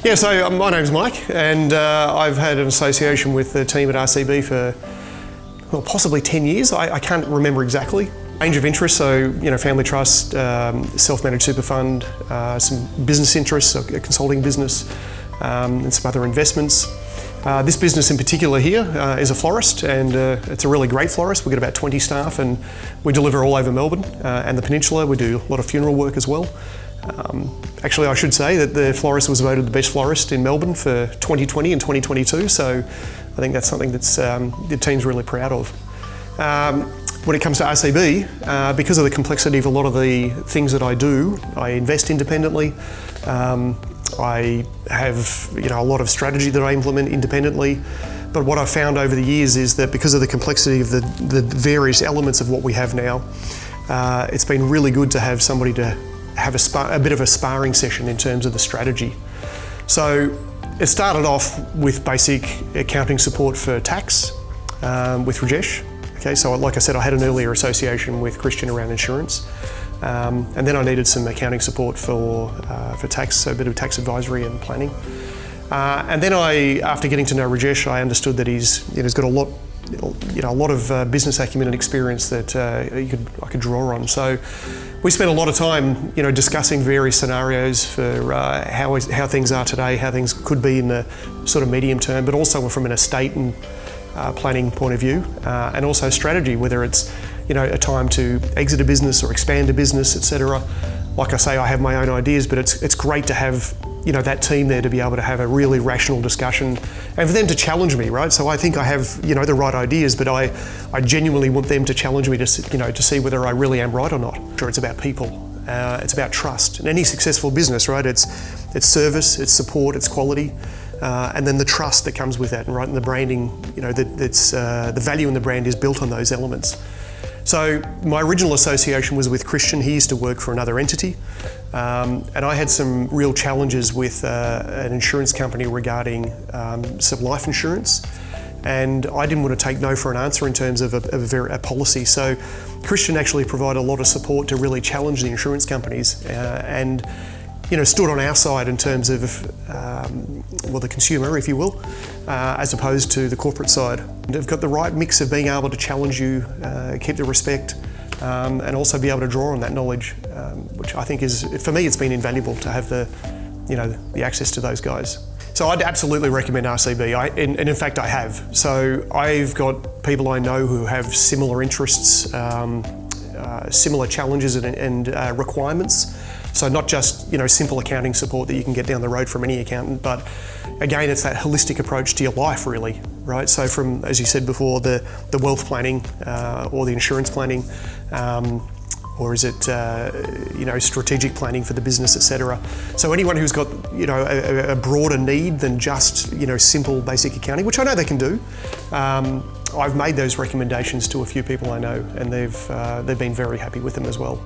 Yeah, so my name's Mike, and I've had an association with the team at RCB for, well, possibly 10 years. I can't remember exactly. Range of interests, so family trust, self-managed super fund, some business interests, a consulting business, and some other investments. This business in particular here is a florist, and it's a really great florist. We've got about 20 staff, and we deliver all over Melbourne and the Peninsula. We do a lot of funeral work as well. Actually, I should say that the florist was voted the best florist in Melbourne for 2020 and 2022, so I think that's something that's the team's really proud of. When it comes to RCB, because of the complexity of a lot of the things that I do, I invest independently. I have a lot of strategy that I implement independently. But what I've found over the years is that because of the complexity of the various elements of what we have now, it's been really good to have somebody to have a bit of a sparring session in terms of the strategy. So it started off with basic accounting support for tax with Rajesh. Okay, so like I said, I had an earlier association with Christian around insurance. And then I needed some accounting support for tax, so a bit of tax advisory and planning. And then after getting to know Rajesh, I understood that he's got a lot of business acumen and experience that I could draw on. So we spent a lot of time, discussing various scenarios for how things are today, how things could be in the sort of medium term, but also from an estate and planning point of view, and also strategy, whether it's a time to exit a business or expand a business, etc. Like I say, I have my own ideas, but it's great to have that team there to be able to have a really rational discussion and for them to challenge me, right? So I think I have the right ideas, but I genuinely want them to challenge me to see whether I really am right or not. Sure, it's about people. It's about trust. In any successful business, right? It's service, it's support, it's quality. And then the trust that comes with that, right? And the branding, the value in the brand is built on those elements. So my original association was with Christian. He used to work for another entity. And I had some real challenges with an insurance company regarding some life insurance. And I didn't want to take no for an answer in terms of a policy. So Christian actually provided a lot of support to really challenge the insurance companies and stood on our side in terms of, the consumer, if you will, as opposed to the corporate side. They've got the right mix of being able to challenge you, keep the respect, and also be able to draw on that knowledge, which I think is, for me, it's been invaluable to have the access to those guys. So I'd absolutely recommend RCB, and in fact I have. So I've got people I know who have similar interests, similar challenges and requirements. So not just simple accounting support that you can get down the road from any accountant, but again, it's that holistic approach to your life, really, right? So from, as you said before, the wealth planning or the insurance planning, or is it strategic planning for the business, etc. So anyone who's got a broader need than just simple basic accounting, which I know they can do. I've made those recommendations to a few people I know, and they've been very happy with them as well.